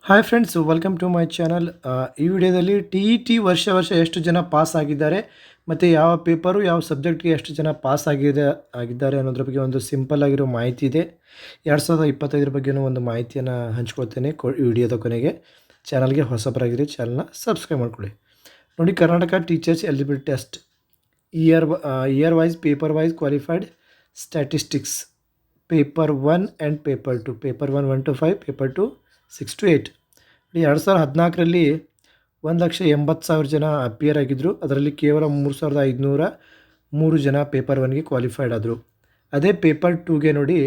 Hi friends, welcome to my channel. ಈ ವಿಡಿಯೋದಲ್ಲಿ T E T ವರ್ಷ ಎಷ್ಟು ಜನ ಪಾಸ್ ಆಗಿದ್ದಾರೆ ಮತ್ತು ಯಾವ ಪೇಪರು ಯಾವ ಸಬ್ಜೆಕ್ಟ್ಗೆ ಎಷ್ಟು ಜನ ಪಾಸ್ ಆಗಿದ್ದಾರೆ ಅನ್ನೋದ್ರ ಬಗ್ಗೆ ಒಂದು ಸಿಂಪಲ್ ಆಗಿರೋ ಮಾಹಿತಿ ಇದೆ. 2025 ಬಗ್ಗೆನೂ ಒಂದು ಮಾಹಿತಿಯನ್ನು ಹಂಚ್ಕೊಳ್ತೇನೆ ಈ ವಿಡಿಯೋದ ಕೊನೆಗೆ. ಚಾನಲ್ಗೆ ಹೊಸಬರಾಗಿರಿ, ಚಾನಲ್ನ ಸಬ್ಸ್ಕ್ರೈಬ್ ಮಾಡ್ಕೊಳ್ಳಿ. ನೋಡಿ, Karnataka teachers eligibility test year wise paper wise qualified statistics paper 1 and paper 2. Paper 1 1 to 5, paper 2 6 to 8. 2014ರಲ್ಲಿ 1,80,000 ಜನ ಅಪಿಯರ್ ಆಗಿದ್ದರು. ಅದರಲ್ಲಿ ಕೇವಲ 3,503 ಜನ ಪೇಪರ್ 1ಗೆ ಕ್ವಾಲಿಫೈಡ್ ಆದರು. ಅದೇ ಪೇಪರ್ 2ಗೆ ನೋಡಿ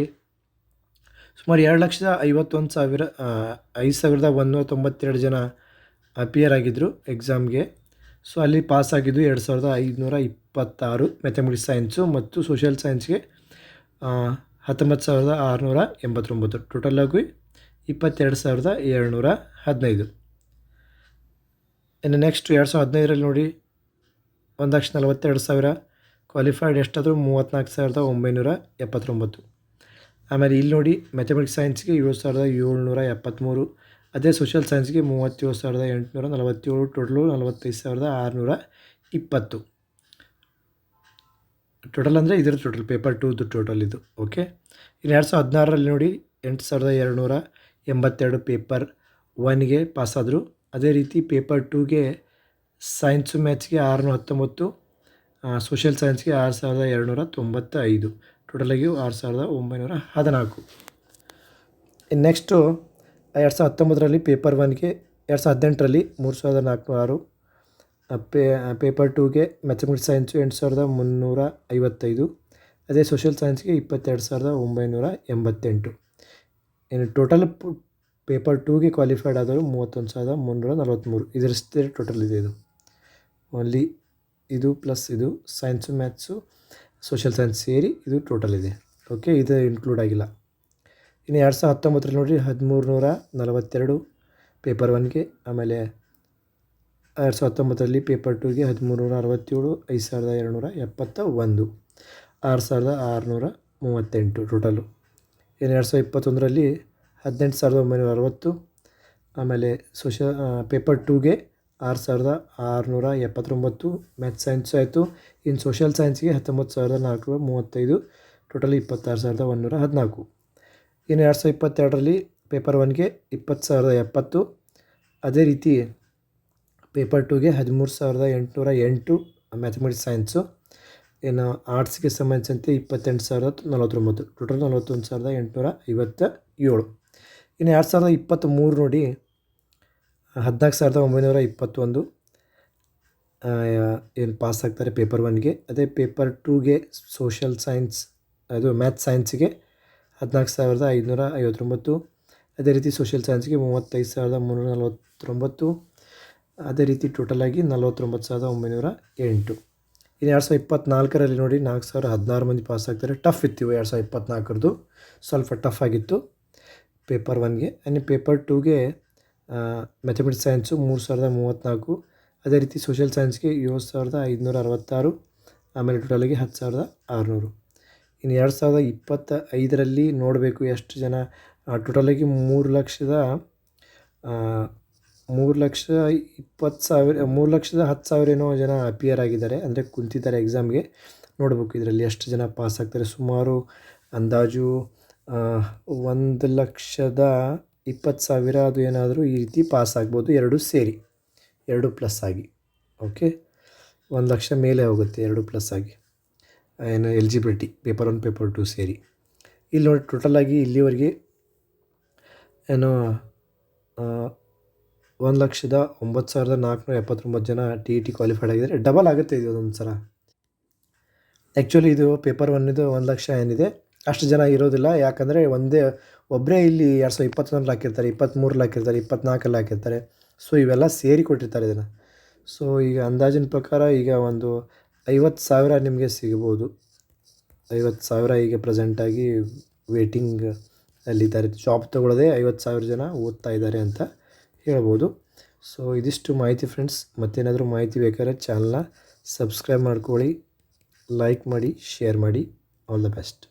ಸುಮಾರು 2,51,192 ಜನ ಅಪಿಯರ್ ಆಗಿದ್ದರು ಎಕ್ಸಾಮ್ಗೆ. ಸೊ ಅಲ್ಲಿ ಪಾಸ್ ಆಗಿದ್ದು 2,526 ಮ್ಯಾಥಮೆಟಿಕ್ಸ್ ಸೈನ್ಸು ಮತ್ತು ಸೋಷಿಯಲ್ ಸೈನ್ಸ್ಗೆ 19,689. ಟೋಟಲ್ ಆಗಿ 22,715. ಇನ್ನು ನೆಕ್ಸ್ಟ್ 2015ರಲ್ಲಿ ನೋಡಿ 1,42,000 ಕ್ವಾಲಿಫೈಡ್ ಎಷ್ಟಾದರೂ 34,979. ಆಮೇಲೆ ಇಲ್ಲಿ ನೋಡಿ ಮ್ಯಾಥಮೆಟಿಕ್ಸ್ ಸೈನ್ಸ್ಗೆ 7,773. ಅದೇ ಸೋಷಿಯಲ್ ಸೈನ್ಸ್ಗೆ 37,847. ಟೋಟಲು 45,620. ಟೋಟಲ್ ಅಂದರೆ ಇದರ ಟೋಟಲ್ ಪೇಪರ್ 2ದು ಟೋಟಲ್ ಇದು. ಓಕೆ, ಇನ್ನು 2016ರಲ್ಲಿ ನೋಡಿ 8,282 ಪೇಪರ್ 1ಗೆ ಪಾಸಾದರು. ಅದೇ ರೀತಿ ಪೇಪರ್ 2ಗೆ ಸೈನ್ಸು ಮ್ಯಾಥ್ಸ್ಗೆ 619, ಸೋಷಿಯಲ್ ಸೈನ್ಸ್ಗೆ 6,295. ಟೋಟಲಾಗಿ 6,914. ಇನ್ನು ನೆಕ್ಸ್ಟು 2019ರಲ್ಲಿ ಪೇಪರ್ 1ಗೆ 2018ರಲ್ಲಿ 3,406. ಪೇಪರ್ 2ಗೆ ಮ್ಯಾಥಮೆಟಿಕ್ಸ್ ಸೈನ್ಸು 8,355. ಅದೇ ಸೋಷಿಯಲ್ ಸೈನ್ಸ್ಗೆ 22,988. ಇನ್ನು ಟೋಟಲ್ ಪೇಪರ್ 2ಗೆ ಕ್ವಾಲಿಫೈಡ್ ಆದವರು 31,343. ಇದರಷ್ಟೇ ಟೋಟಲ್ ಇದೆ. ಇದು ಓನ್ಲಿ ಇದು ಪ್ಲಸ್ ಇದು ಸೈನ್ಸು ಮ್ಯಾಥ್ಸು ಸೋಷಿಯಲ್ ಸೈನ್ಸ್ ಸೇರಿ ಇದು ಟೋಟಲ್ ಇದೆ. ಓಕೆ, ಇದು ಇನ್ಕ್ಲೂಡ್ ಆಗಿಲ್ಲ. ಇನ್ನು 2019ರಲ್ಲಿ ನೋಡಿ 1,342 ಪೇಪರ್ 1ಗೆ. ಆಮೇಲೆ 2019ರಲ್ಲಿ ಪೇಪರ್ 2ಗೆ 1,367, 5,271, 6,638 ಟೋಟಲು. ಇನ್ನು 2021ರಲ್ಲಿ 18,960. ಆಮೇಲೆ ಪೇಪರ್ 2ಗೆ 6,679 ಮ್ಯಾಥ್ಸ್ ಸೈನ್ಸ್ ಆಯಿತು. ಇನ್ನು ಸೋಷಿಯಲ್ ಸೈನ್ಸ್ಗೆ 19,435. ಟೋಟಲ್ 26,114. ಇನ್ನು 2022ರಲ್ಲಿ ಪೇಪರ್ 1ಗೆ 20,070. ಅದೇ ರೀತಿ ಪೇಪರ್ 2ಗೆ 13,808 ಮ್ಯಾಥಮೆಟಿಕ್ಸ್ ಸೈನ್ಸು. ಇನ್ನು ಆರ್ಟ್ಸ್ಗೆ ಸಂಬಂಧಿಸಿದಂತೆ 28,049. ಟೋಟಲ್ 41,857. ಇನ್ನು 2023 ನೋಡಿ 14,921 ಏನು ಪಾಸ್ ಆಗ್ತಾರೆ ಪೇಪರ್ 1ಗೆ. ಅದೇ ಪೇಪರ್ 2ಗೆ ಸೋಷಿಯಲ್ ಸೈನ್ಸ್ ಅದು ಮ್ಯಾಥ್ಸ್ ಸೈನ್ಸ್ಗೆ 14,559. ಅದೇ ರೀತಿ ಸೋಷಿಯಲ್ ಸೈನ್ಸ್ಗೆ 35,349. ಅದೇ ರೀತಿ ಟೋಟಲಾಗಿ 49,908. ಇನ್ನು 2024ರಲ್ಲಿ ನೋಡಿ 4,016 ಮಂದಿ ಪಾಸ್ ಆಗ್ತಾರೆ. ಟಫ್ ಇತ್ತು 2024ರದ್ದು, ಸ್ವಲ್ಪ ಟಫ್ ಆಗಿತ್ತು ಪೇಪರ್ 1ಗೆ. ಇನ್ನು ಪೇಪರ್ 2ಗೆ ಮ್ಯಾಥಮೆಟಿಕ್ಸ್ ಸೈನ್ಸು 3,034. ಅದೇ ರೀತಿ ಸೋಷಿಯಲ್ ಸೈನ್ಸ್ಗೆ 7,566. ಆಮೇಲೆ ಟೋಟಲಾಗಿ 10,600. ಇನ್ನು 2025ರಲ್ಲಿ ನೋಡಬೇಕು ಎಷ್ಟು ಜನ. ಟೋಟಲಾಗಿ 3,20,000 ಏನೋ ಜನ ಅಪಿಯರ್ ಆಗಿದ್ದಾರೆ, ಅಂದರೆ ಕುಂತಿದ್ದಾರೆ ಎಕ್ಸಾಮ್ಗೆ. ನೋಡಬೇಕು ಇದರಲ್ಲಿ ಎಷ್ಟು ಜನ ಪಾಸ್ ಆಗ್ತಾರೆ. ಸುಮಾರು ಅಂದಾಜು 1,20,000 ಅದು ಏನಾದರೂ ಈ ರೀತಿ ಪಾಸ್ ಆಗ್ಬೋದು, 2 ಸೇರಿ, 2 ಪ್ಲಸ್ ಆಗಿ. ಓಕೆ, 1,00,000 ಮೇಲೆ ಹೋಗುತ್ತೆ 2 ಪ್ಲಸ್ ಆಗಿ ಏನು ಎಲಿಜಿಬಿಲಿಟಿ ಪೇಪರ್ 1 ಪೇಪರ್ 2 ಸೇರಿ. ಇಲ್ಲಿ ನೋಡಿ ಟೋಟಲಾಗಿ ಇಲ್ಲಿವರೆಗೆ ಏನು 1,09,479 ಜನ ಟಿ ಇ ಟಿ ಕ್ವಾಲಿಫೈಡ್ ಆಗಿದ್ದಾರೆ. ಡಬಲ್ ಆಗುತ್ತೆ ಇದು ಒಂದು ಸಲ. ಆ್ಯಕ್ಚುಲಿ ಇದು ಪೇಪರ್ 1ಇದು 1,00,000 ಏನಿದೆ ಅಷ್ಟು ಜನ ಇರೋದಿಲ್ಲ. ಯಾಕಂದರೆ ಒಬ್ಬರೇ ಇಲ್ಲಿ 2021ರಲ್ಲಿ ಹಾಕಿರ್ತಾರೆ, 23ರಲ್ಲಿ ಹಾಕಿರ್ತಾರೆ, 24ರಲ್ಲಿ ಹಾಕಿರ್ತಾರೆ. ಸೊ ಇವೆಲ್ಲ ಸೇರಿ ಕೊಟ್ಟಿರ್ತಾರೆ ಇದನ್ನು. ಸೊ ಈಗ ಅಂದಾಜಿನ ಪ್ರಕಾರ ಈಗ ಒಂದು 50,000 ನಿಮಗೆ ಸಿಗ್ಬೋದು. 50,000 ಈಗ ಪ್ರೆಸೆಂಟಾಗಿ ವೇಟಿಂಗ್ ಅಲ್ಲಿದ್ದಾರೆ. ಜಾಬ್ ತೊಗೊಳ್ಳೋದೇ 50,000 ಜನ ಓದ್ತಾ ಇದ್ದಾರೆ ಅಂತ ಹೇಳ್ಬೋದು. ಸೊ ಇದಿಷ್ಟು ಮಾಹಿತಿ ಫ್ರೆಂಡ್ಸ್. ಮತ್ತೇನಾದರೂ ಮಾಹಿತಿ ಬೇಕಾದ್ರೆ ಚಾನಲ್ನ ಸಬ್ಸ್ಕ್ರೈಬ್ ಮಾಡ್ಕೊಳ್ಳಿ, ಲೈಕ್ ಮಾಡಿ, ಶೇರ್ ಮಾಡಿ. All the best.